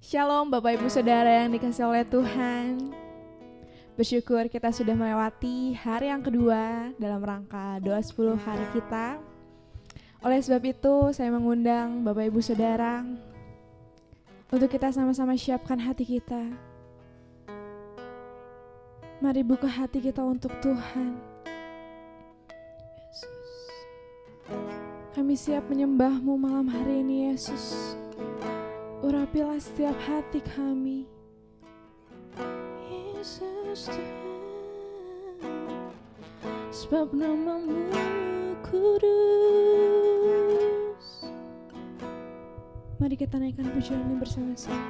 Shalom Bapak Ibu Saudara yang dikasihi oleh Tuhan. Bersyukur kita sudah melewati hari yang kedua dalam rangka doa 10 hari kita. Oleh sebab itu saya mengundang Bapak Ibu Saudara untuk kita sama-sama siapkan hati kita. Mari buka hati kita untuk Tuhan. Yesus, kami siap menyembah-Mu malam hari ini Yesus. Urapilah setiap hati kami, Yesus Tuhan, sebab nama-Mu kudus. Mari kita naikkan pujian ini bersama-sama.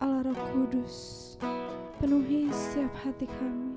Allah Roh Kudus, penuhi setiap hati kami.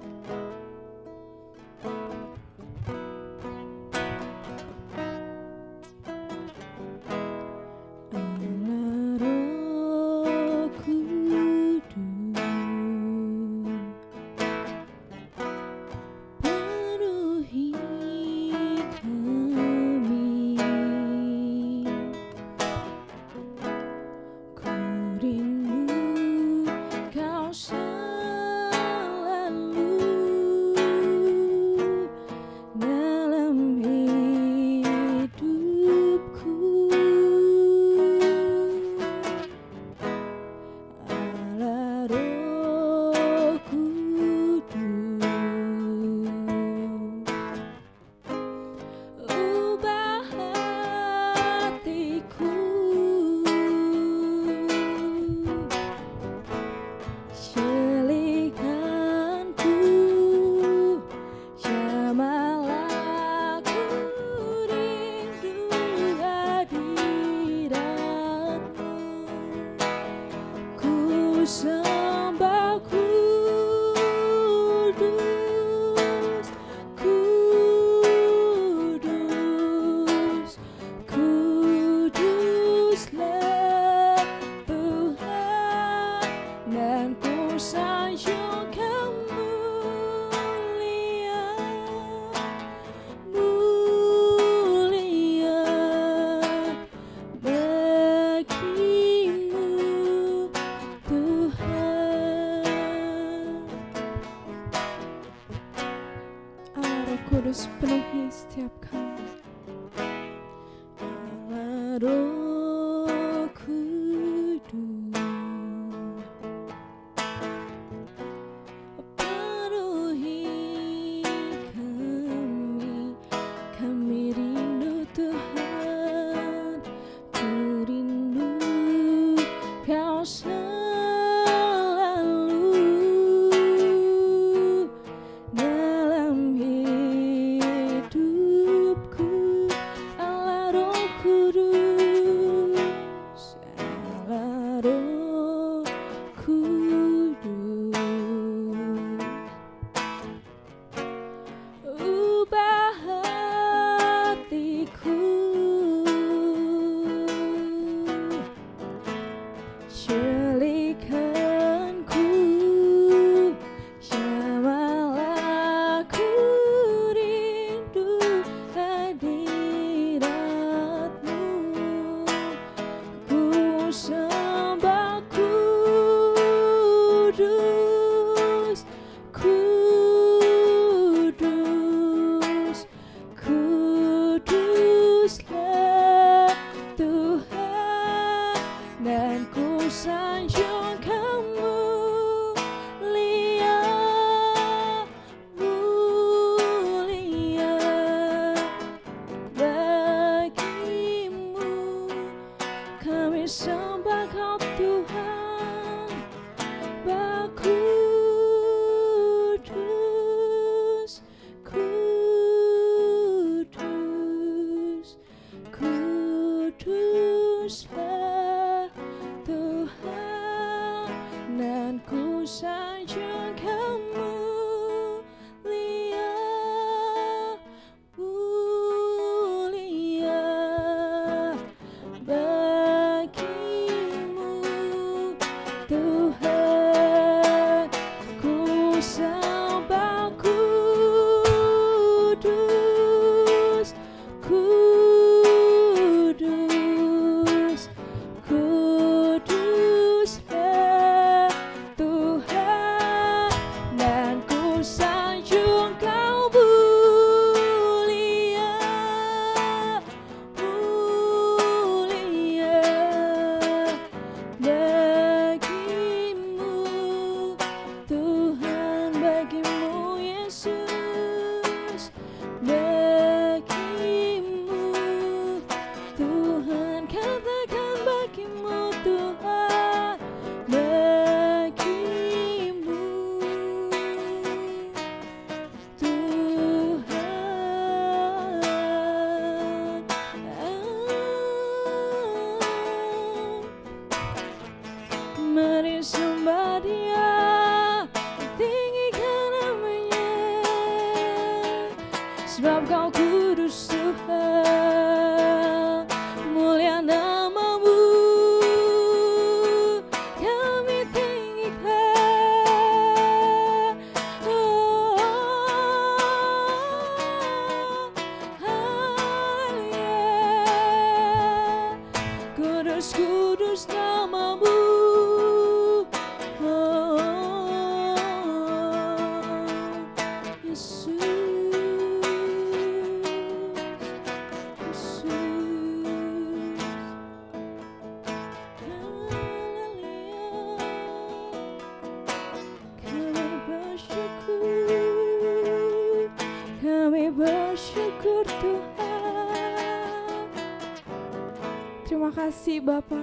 Kudus, penuhi setiap kami. Allah Roh Kudus, penuhi kami rindu Tuhan, ku rindu Kau Kudus, Kudus. Terima kasih Bapa.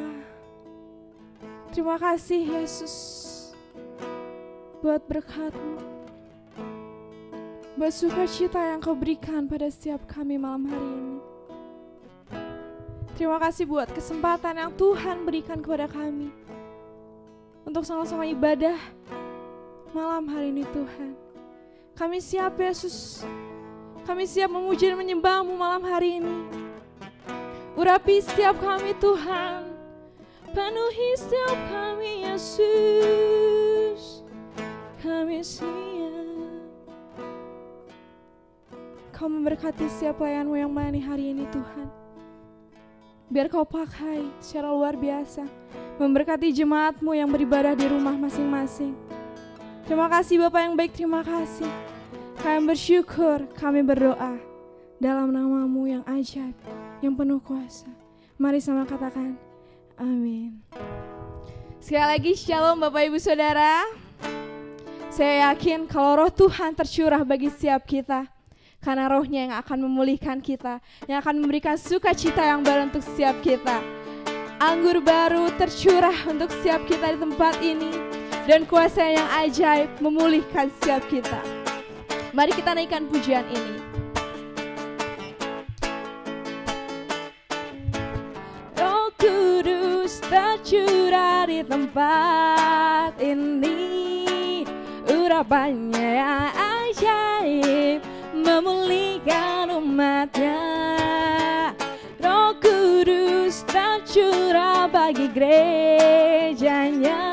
Terima kasih Yesus buat berkat-Mu, buat sukacita yang Kau berikan pada setiap kami malam hari ini. Terima kasih buat kesempatan yang Tuhan berikan kepada kami untuk sama-sama ibadah malam hari ini Tuhan. Kami siap Yesus, kami siap memuji dan menyembah-Mu malam hari ini. Urapi setiap kami Tuhan, penuhi setiap kami Yesus, kami siap. Kau memberkati setiap pelayan-Mu yang melayani hari ini Tuhan. Biar Kau pakai secara luar biasa, memberkati jemaat-Mu yang beribadah di rumah masing-masing. Terima kasih Bapak yang baik, terima kasih. Kami bersyukur, kami berdoa dalam nama-Mu yang ajaib, yang penuh kuasa. Mari sama katakan, amin. Sekali lagi shalom Bapak Ibu Saudara. Saya yakin kalau roh Tuhan tercurah bagi setiap kita, karena rohnya yang akan memulihkan kita, yang akan memberikan sukacita yang baru untuk setiap kita. Anggur baru tercurah untuk setiap kita di tempat ini, dan kuasa yang ajaib memulihkan setiap kita. Mari kita naikkan pujian ini. Roh Kudus tercurah di tempat ini, urapannya yang ajaib memulihkan umatnya. Roh Kudus tercurah bagi gerejanya,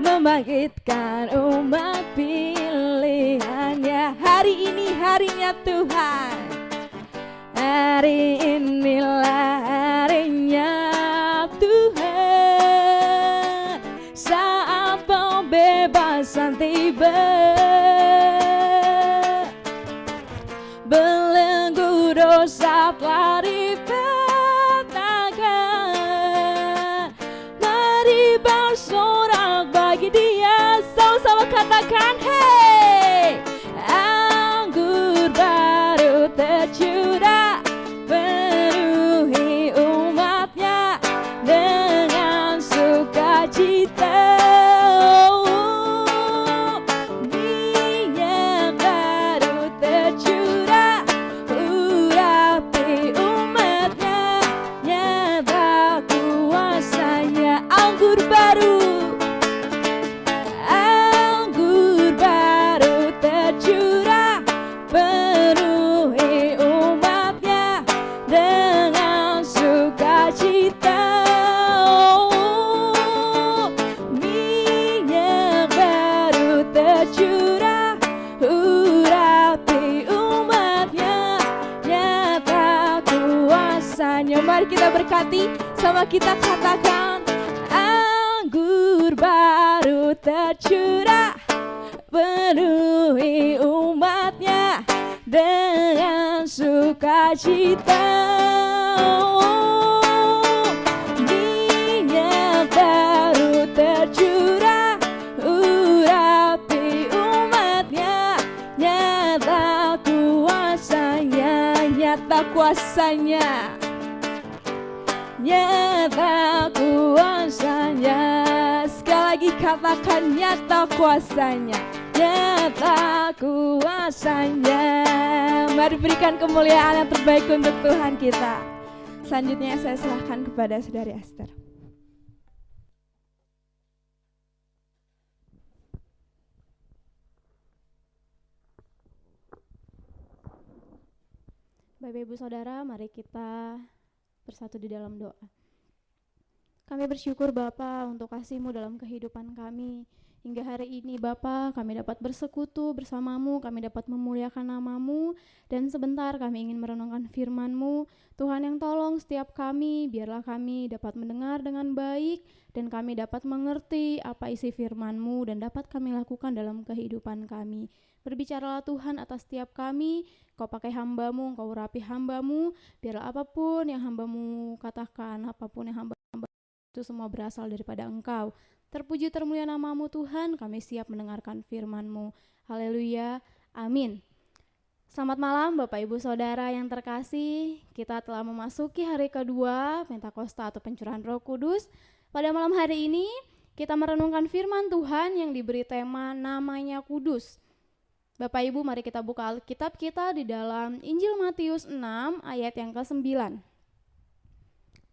membangkitkan umat pilihannya. Hari ini harinya Tuhan, hari inilah harinya Tuhan, saat pembebasan tiba. Belenggu dosa telah dipetahkan, mari bersorak bagi Dia. Sama-sama katakan, hey! Anggur baru tercurah, penuhi umatnya dengan sukacita. Mari kita berkati, sama kita katakan, anggur baru tercurah, penuhi umatnya dengan sukacita. Minyak baru tercurah, urapi umatnya, nyata kuasanya, nyata kuasanya. Nyata kuasanya. Sekali lagi katakan, nyata kuasanya, nyata kuasanya. Mari berikan kemuliaan yang terbaik untuk Tuhan kita. Selanjutnya saya serahkan kepada Saudari Esther. Bapak Ibu Saudara, mari kita bersatu di dalam doa. Kami bersyukur Bapa untuk kasih-Mu dalam kehidupan kami. Hingga hari ini Bapa, kami dapat bersekutu bersama-Mu, kami dapat memuliakan nama-Mu, dan sebentar kami ingin merenungkan firman-Mu. Tuhan yang tolong setiap kami, biarlah kami dapat mendengar dengan baik, dan kami dapat mengerti apa isi firman-Mu, dan dapat kami lakukan dalam kehidupan kami. Berbicaralah Tuhan atas setiap kami, Kau pakai hamba-Mu, Kau urapi hamba-Mu, biarlah apapun yang hamba-Mu katakan, apapun yang hamba-Mu itu semua berasal daripada Engkau. Terpuji termulia nama-Mu Tuhan, kami siap mendengarkan firman-Mu. Haleluya, amin. Selamat malam Bapak Ibu Saudara yang terkasih. Kita telah memasuki hari kedua Pentakosta atau pencurahan Roh Kudus. Pada malam hari ini kita merenungkan firman Tuhan yang diberi tema namanya kudus. Bapak Ibu, mari kita buka Alkitab kita di dalam Injil Matius 6 ayat yang ke-9.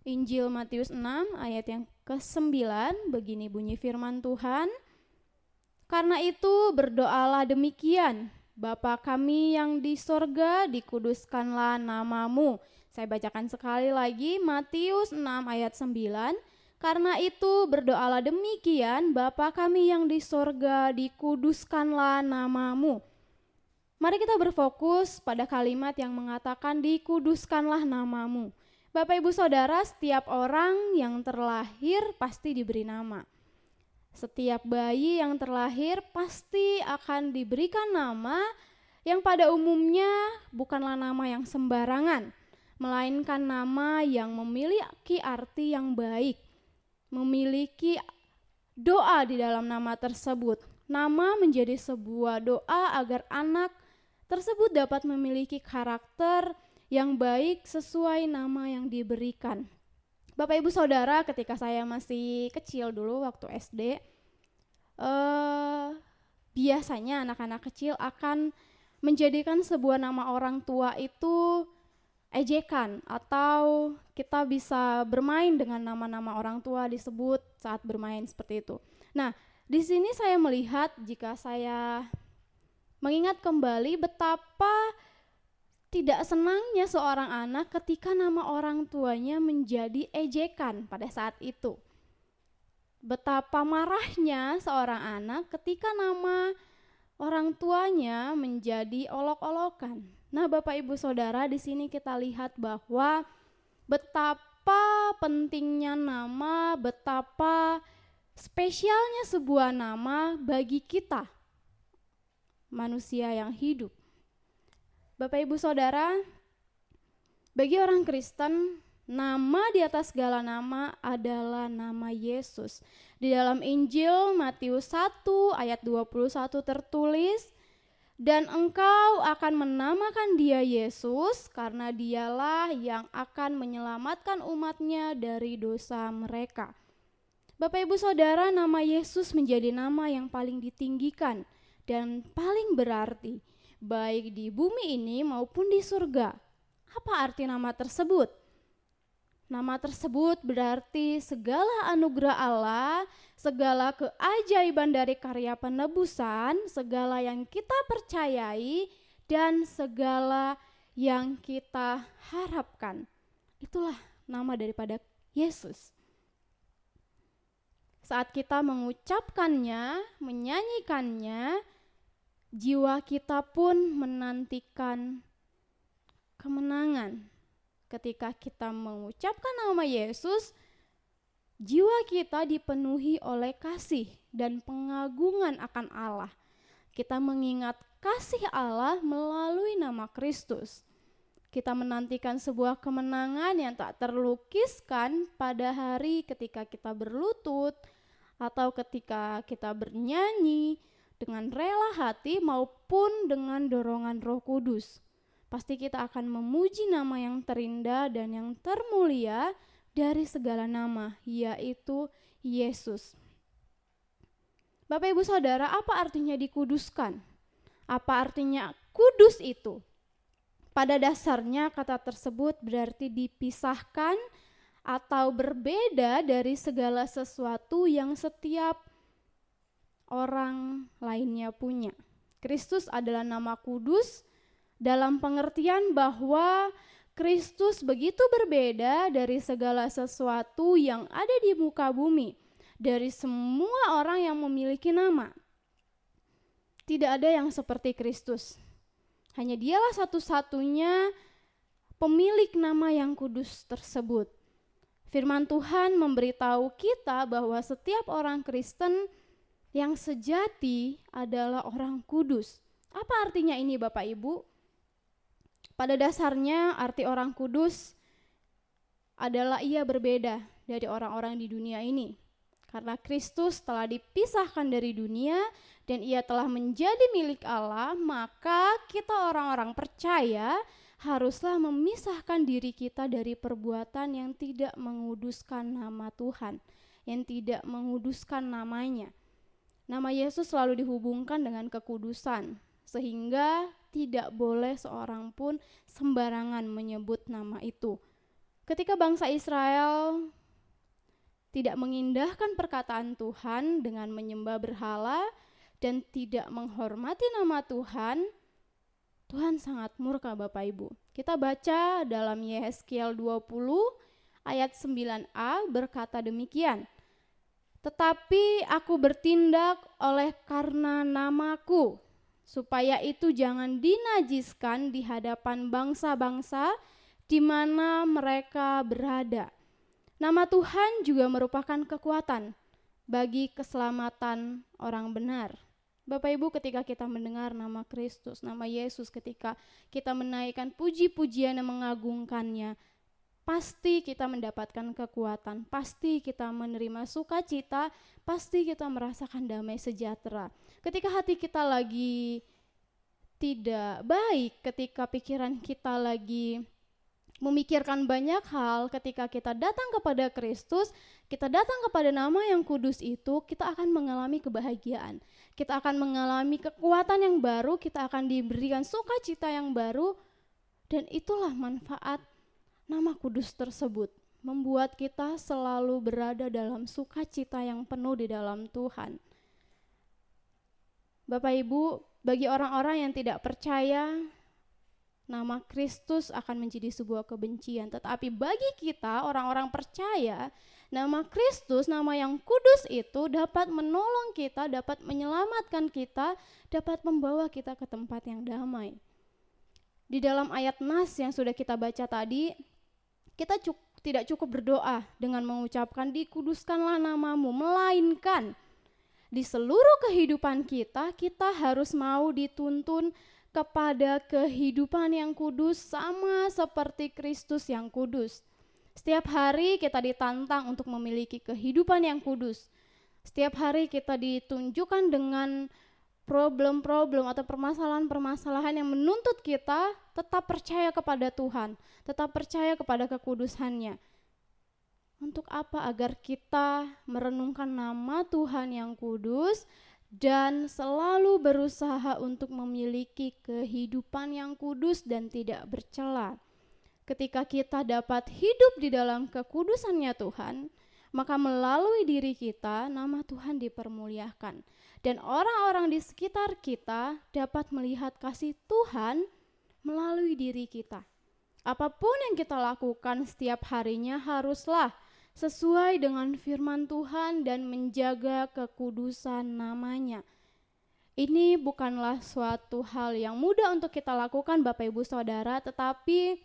Injil Matius 6 ayat yang ke-9, begini bunyi firman Tuhan. Karena itu berdoalah demikian, Bapa kami yang di sorga, dikuduskanlah namamu. Saya bacakan sekali lagi, Matius 6 ayat 9. Karena itu berdoalah demikian, Bapa kami yang di sorga, dikuduskanlah namamu. Mari kita berfokus pada kalimat yang mengatakan dikuduskanlah namamu. Bapak Ibu Saudara, setiap orang yang terlahir pasti diberi nama. Setiap bayi yang terlahir pasti akan diberikan nama yang pada umumnya bukanlah nama yang sembarangan, melainkan nama yang memiliki arti yang baik, memiliki doa di dalam nama tersebut. Nama menjadi sebuah doa agar anak tersebut dapat memiliki karakter yang baik sesuai nama yang diberikan. Bapak Ibu Saudara, ketika saya masih kecil dulu waktu SD, biasanya anak-anak kecil akan menjadikan sebuah nama orang tua itu ejekan, atau kita bisa bermain dengan nama-nama orang tua disebut saat bermain seperti itu. Nah, di sini saya melihat jika saya mengingat kembali betapa tidak senangnya seorang anak ketika nama orang tuanya menjadi ejekan pada saat itu. Betapa marahnya seorang anak ketika nama orang tuanya menjadi olok-olokan. Nah, Bapak Ibu Saudara, di sini kita lihat bahwa betapa pentingnya nama, betapa spesialnya sebuah nama bagi kita, manusia yang hidup. Bapak Ibu Saudara, bagi orang Kristen, nama di atas segala nama adalah nama Yesus. Di dalam Injil Matius 1 ayat 21 tertulis, dan engkau akan menamakan dia Yesus karena dialah yang akan menyelamatkan umatnya dari dosa mereka. Bapak Ibu Saudara, nama Yesus menjadi nama yang paling ditinggikan dan paling berarti, baik di bumi ini maupun di surga. Apa arti nama tersebut? Nama tersebut berarti segala anugerah Allah, segala keajaiban dari karya penebusan, segala yang kita percayai, dan segala yang kita harapkan. Itulah nama daripada Yesus. Saat kita mengucapkannya, menyanyikannya, jiwa kita pun menantikan kemenangan. Ketika kita mengucapkan nama Yesus, jiwa kita dipenuhi oleh kasih dan pengagungan akan Allah. Kita mengingat kasih Allah melalui nama Kristus. Kita menantikan sebuah kemenangan yang tak terlukiskan pada hari ketika kita berlutut atau ketika kita bernyanyi dengan rela hati maupun dengan dorongan Roh Kudus. Pasti kita akan memuji nama yang terindah dan yang termulia dari segala nama, yaitu Yesus. Bapak Ibu Saudara, apa artinya dikuduskan? Apa artinya kudus itu? Pada dasarnya kata tersebut berarti dipisahkan atau berbeda dari segala sesuatu yang setiap orang lainnya punya. Kristus adalah nama kudus dalam pengertian bahwa Kristus begitu berbeda dari segala sesuatu yang ada di muka bumi, dari semua orang yang memiliki nama. Tidak ada yang seperti Kristus. Hanya dialah satu-satunya pemilik nama yang kudus tersebut. Firman Tuhan memberitahu kita bahwa setiap orang Kristen yang sejati adalah orang kudus. Apa artinya ini Bapak Ibu? Pada dasarnya arti orang kudus adalah ia berbeda dari orang-orang di dunia ini. Karena Kristus telah dipisahkan dari dunia dan ia telah menjadi milik Allah, maka kita orang-orang percaya haruslah memisahkan diri kita dari perbuatan yang tidak menguduskan nama Tuhan, yang tidak menguduskan namanya. Nama Yesus selalu dihubungkan dengan kekudusan, sehingga tidak boleh seorang pun sembarangan menyebut nama itu. Ketika bangsa Israel tidak mengindahkan perkataan Tuhan dengan menyembah berhala dan tidak menghormati nama Tuhan, Tuhan sangat murka Bapak Ibu. Kita baca dalam Yehezkiel 20 ayat 9a berkata demikian. Tetapi aku bertindak oleh karena namaku, supaya itu jangan dinajiskan di hadapan bangsa-bangsa di mana mereka berada. Nama Tuhan juga merupakan kekuatan bagi keselamatan orang benar. Bapak Ibu, ketika kita mendengar nama Kristus, nama Yesus, ketika kita menaikkan puji-pujian yang mengagungkannya, pasti kita mendapatkan kekuatan, pasti kita menerima sukacita, pasti kita merasakan damai sejahtera. Ketika hati kita lagi tidak baik, ketika pikiran kita lagi memikirkan banyak hal, ketika kita datang kepada Kristus, kita datang kepada nama yang kudus itu, kita akan mengalami kebahagiaan. Kita akan mengalami kekuatan yang baru, kita akan diberikan sukacita yang baru, dan itulah manfaat nama kudus tersebut, membuat kita selalu berada dalam sukacita yang penuh di dalam Tuhan. Bapak Ibu, bagi orang-orang yang tidak percaya, nama Kristus akan menjadi sebuah kebencian. Tetapi bagi kita orang-orang percaya, nama Kristus, nama yang kudus itu dapat menolong kita, dapat menyelamatkan kita, dapat membawa kita ke tempat yang damai. Di dalam ayat nas yang sudah kita baca tadi, kita tidak cukup berdoa dengan mengucapkan dikuduskanlah namamu, melainkan di seluruh kehidupan kita, kita harus mau dituntun kepada kehidupan yang kudus sama seperti Kristus yang kudus. Setiap hari kita ditantang untuk memiliki kehidupan yang kudus. Setiap hari kita ditunjukkan dengan problem-problem atau permasalahan-permasalahan yang menuntut kita tetap percaya kepada Tuhan, tetap percaya kepada kekudusannya. Untuk apa? Agar kita merenungkan nama Tuhan yang kudus dan selalu berusaha untuk memiliki kehidupan yang kudus dan tidak bercela. Ketika kita dapat hidup di dalam kekudusannya Tuhan, maka melalui diri kita nama Tuhan dipermuliakan. Dan orang-orang di sekitar kita dapat melihat kasih Tuhan melalui diri kita. Apapun yang kita lakukan setiap harinya haruslah sesuai dengan firman Tuhan dan menjaga kekudusan namanya. Ini bukanlah suatu hal yang mudah untuk kita lakukan Bapak Ibu Saudara, tetapi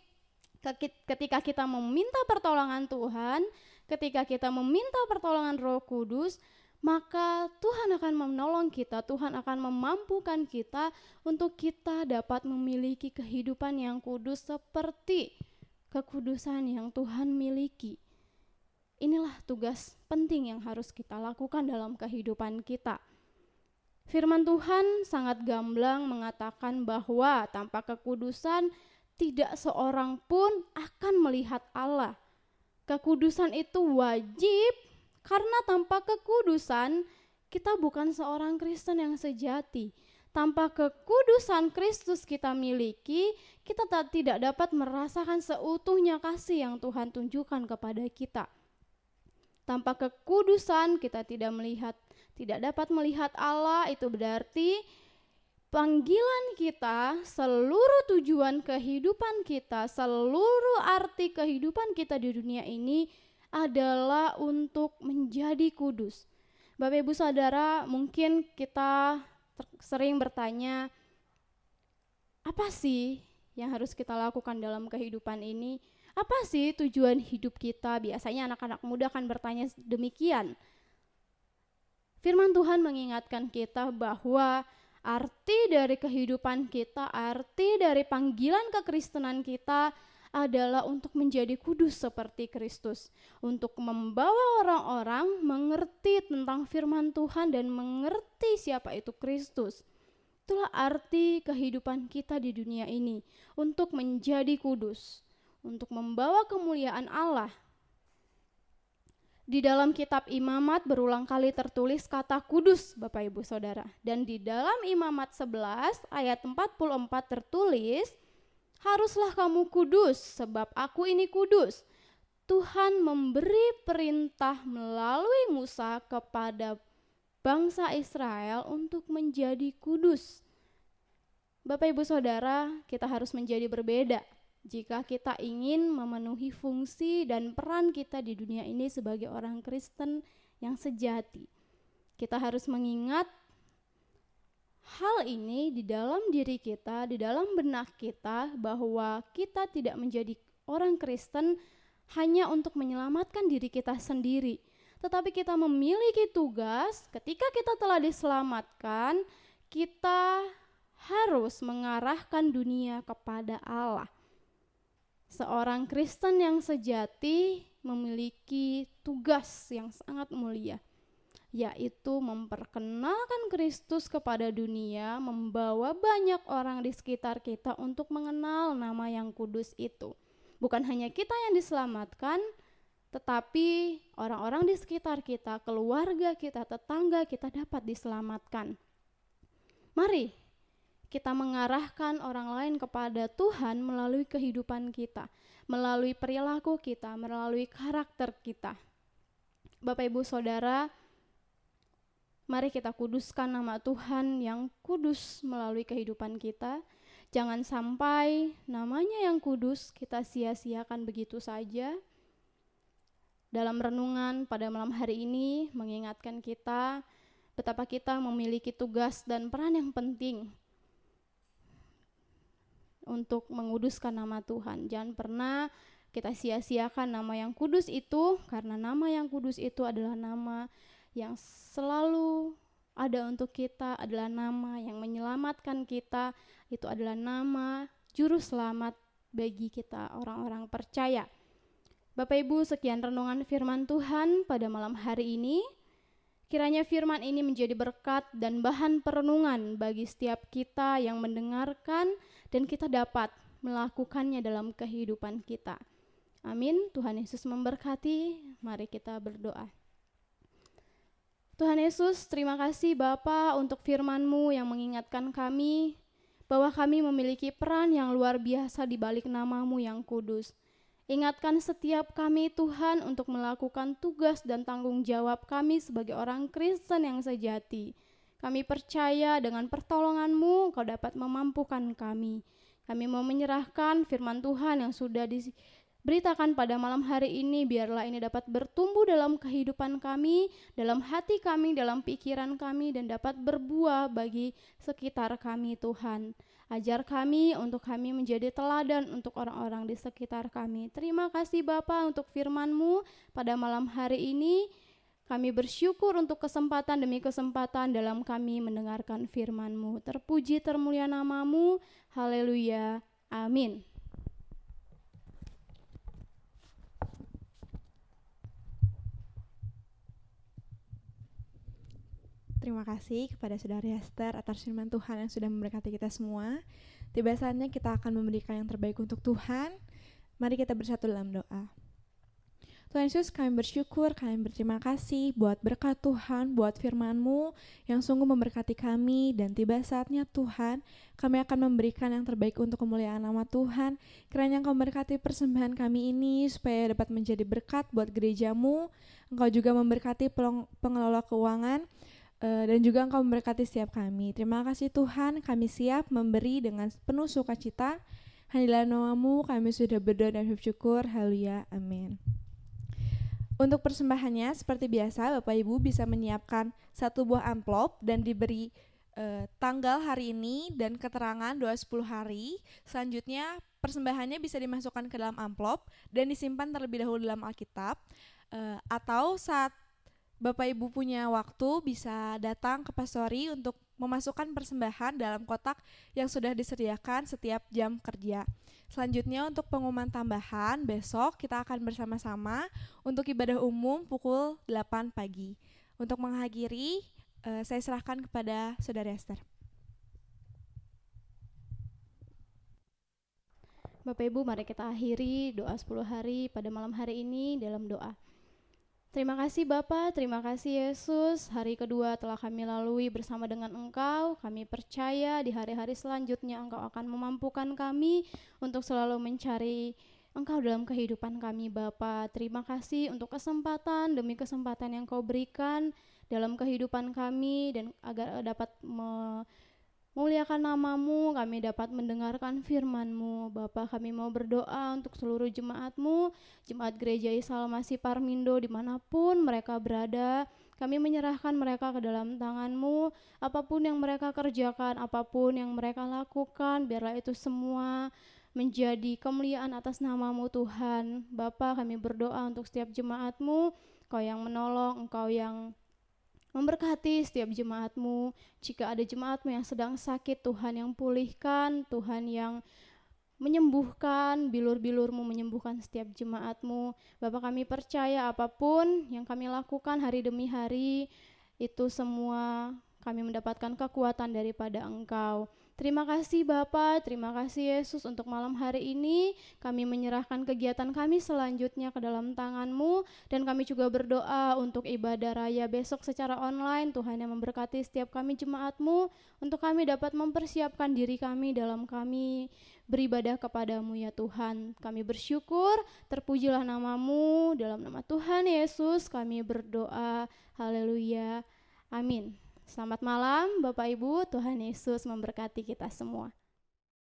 ketika kita meminta pertolongan Tuhan, ketika kita meminta pertolongan Roh Kudus, maka Tuhan akan menolong kita, Tuhan akan memampukan kita untuk kita dapat memiliki kehidupan yang kudus seperti kekudusan yang Tuhan miliki. Inilah tugas penting yang harus kita lakukan dalam kehidupan kita. Firman Tuhan sangat gamblang mengatakan bahwa tanpa kekudusan tidak seorang pun akan melihat Allah. Kekudusan itu wajib karena tanpa kekudusan kita bukan seorang Kristen yang sejati. Tanpa kekudusan Kristus kita miliki, kita tidak dapat merasakan seutuhnya kasih yang Tuhan tunjukkan kepada kita. Tanpa kekudusan kita tidak dapat melihat Allah. Itu berarti panggilan kita, seluruh tujuan kehidupan kita, seluruh arti kehidupan kita di dunia ini adalah untuk menjadi kudus. Bapak Ibu Saudara, mungkin kita sering bertanya, apa sih yang harus kita lakukan dalam kehidupan ini? Apa sih tujuan hidup kita? Biasanya anak-anak muda akan bertanya demikian. Firman Tuhan mengingatkan kita bahwa arti dari kehidupan kita, arti dari panggilan kekristenan kita adalah untuk menjadi kudus seperti Kristus, untuk membawa orang-orang mengerti tentang firman Tuhan dan mengerti siapa itu Kristus. Itulah arti kehidupan kita di dunia ini, untuk menjadi kudus, untuk membawa kemuliaan Allah. Di dalam kitab Imamat berulang kali tertulis kata kudus, Bapak Ibu Saudara. Dan di dalam Imamat 11 ayat 44 tertulis, haruslah kamu kudus sebab aku ini kudus. Tuhan memberi perintah melalui Musa kepada bangsa Israel untuk menjadi kudus. Bapak Ibu Saudara, kita harus menjadi berbeda jika kita ingin memenuhi fungsi dan peran kita di dunia ini sebagai orang Kristen yang sejati. Kita harus mengingat hal ini di dalam diri kita, di dalam benak kita, bahwa kita tidak menjadi orang Kristen hanya untuk menyelamatkan diri kita sendiri, tetapi kita memiliki tugas. Ketika kita telah diselamatkan, kita harus mengarahkan dunia kepada Allah. Seorang Kristen yang sejati memiliki tugas yang sangat mulia, yaitu memperkenalkan Kristus kepada dunia, membawa banyak orang di sekitar kita untuk mengenal nama yang kudus itu. Bukan hanya kita yang diselamatkan, tetapi orang-orang di sekitar kita, keluarga kita, tetangga kita dapat diselamatkan. Mari kita mengarahkan orang lain kepada Tuhan melalui kehidupan kita, melalui perilaku kita, melalui karakter kita. Bapak Ibu Saudara, mari kita kuduskan nama Tuhan yang kudus melalui kehidupan kita. Jangan sampai namanya yang kudus kita sia-siakan begitu saja. Dalam renungan pada malam hari ini mengingatkan kita betapa kita memiliki tugas dan peran yang penting untuk menguduskan nama Tuhan. Jangan pernah kita sia-siakan nama yang kudus itu, karena nama yang kudus itu adalah nama yang selalu ada untuk kita, adalah nama yang menyelamatkan kita, itu adalah nama juru selamat bagi kita orang-orang percaya. Bapak Ibu, sekian renungan firman Tuhan pada malam hari ini. Kiranya firman ini menjadi berkat dan bahan perenungan bagi setiap kita yang mendengarkan, dan kita dapat melakukannya dalam kehidupan kita. Amin. Tuhan Yesus memberkati. Mari kita berdoa. Tuhan Yesus, terima kasih Bapa untuk firman-Mu yang mengingatkan kami bahwa kami memiliki peran yang luar biasa di balik nama-Mu yang kudus. Ingatkan setiap kami Tuhan untuk melakukan tugas dan tanggung jawab kami sebagai orang Kristen yang sejati. Kami percaya dengan pertolongan-Mu Kau dapat memampukan kami. Kami mau menyerahkan firman Tuhan yang sudah diberitakan pada malam hari ini. Biarlah ini dapat bertumbuh dalam kehidupan kami, dalam hati kami, dalam pikiran kami, dan dapat berbuah bagi sekitar kami Tuhan. Ajar kami untuk kami menjadi teladan untuk orang-orang di sekitar kami. Terima kasih Bapa untuk firman-Mu pada malam hari ini. Kami bersyukur untuk kesempatan demi kesempatan dalam kami mendengarkan firman-Mu. Terpuji termulia nama-Mu. Haleluya. Amin. Terima kasih kepada Saudari Esther atas firman Tuhan yang sudah memberkati kita semua. Tiba saatnya kita akan memberikan yang terbaik untuk Tuhan. Mari kita bersatu dalam doa. Tuhan Yesus, kami bersyukur, kami berterima kasih buat berkat Tuhan, buat firman-Mu yang sungguh memberkati kami. Dan tiba saatnya Tuhan, kami akan memberikan yang terbaik untuk kemuliaan nama Tuhan. Kiranya Engkau memberkati persembahan kami ini supaya dapat menjadi berkat buat gereja-Mu. Engkau juga memberkati pengelola keuangan, dan juga Engkau memberkati setiap kami. Terima kasih Tuhan, kami siap memberi dengan penuh sukacita. Hanya dalam nama-Mu kami sudah berdoa dan bersyukur. Haleluya, amin. Untuk persembahannya seperti biasa, Bapak Ibu bisa menyiapkan satu buah amplop dan diberi tanggal hari ini dan keterangan doa 10 hari. Selanjutnya persembahannya bisa dimasukkan ke dalam amplop dan disimpan terlebih dahulu dalam Alkitab, atau saat Bapak Ibu punya waktu bisa datang ke pastori untuk memasukkan persembahan dalam kotak yang sudah disediakan setiap jam kerja. Selanjutnya untuk pengumuman tambahan, besok kita akan bersama-sama untuk ibadah umum pukul 8 pagi. Untuk mengakhiri, saya serahkan kepada Saudara Esther. Bapak Ibu, mari kita akhiri doa 10 hari pada malam hari ini dalam doa. Terima kasih Bapa, terima kasih Yesus. Hari kedua telah kami lalui bersama dengan Engkau. Kami percaya di hari-hari selanjutnya Engkau akan memampukan kami untuk selalu mencari Engkau dalam kehidupan kami Bapa. Terima kasih untuk kesempatan demi kesempatan yang Kau berikan dalam kehidupan kami, dan agar dapat memuliakan nama-Mu, kami dapat mendengarkan firman-Mu. Bapa, kami mau berdoa untuk seluruh jemaat-Mu, Jemaat Gereja Salmasi Parmindo dimanapun mereka berada. Kami menyerahkan mereka ke dalam tangan-Mu. Apapun yang mereka kerjakan, apapun yang mereka lakukan, biarlah itu semua menjadi kemuliaan atas nama-Mu Tuhan. Bapa, kami berdoa untuk setiap jemaat-Mu, Engkau yang menolong, Engkau yang memberkati setiap jemaat-Mu. Jika ada jemaat-Mu yang sedang sakit, Tuhan yang pulihkan, Tuhan yang menyembuhkan, bilur-bilur-Mu menyembuhkan setiap jemaat-Mu. Bapak, kami percaya apapun yang kami lakukan hari demi hari, itu semua kami mendapatkan kekuatan daripada Engkau. Terima kasih Bapa, terima kasih Yesus untuk malam hari ini. Kami menyerahkan kegiatan kami selanjutnya ke dalam tangan-Mu, dan kami juga berdoa untuk ibadah raya besok secara online. Tuhan yang memberkati setiap kami jemaat-Mu, untuk kami dapat mempersiapkan diri kami dalam kami beribadah kepadamu ya Tuhan. Kami bersyukur, terpujilah nama-Mu, dalam nama Tuhan Yesus kami berdoa. Haleluya, amin. Selamat malam Bapak Ibu, Tuhan Yesus memberkati kita semua.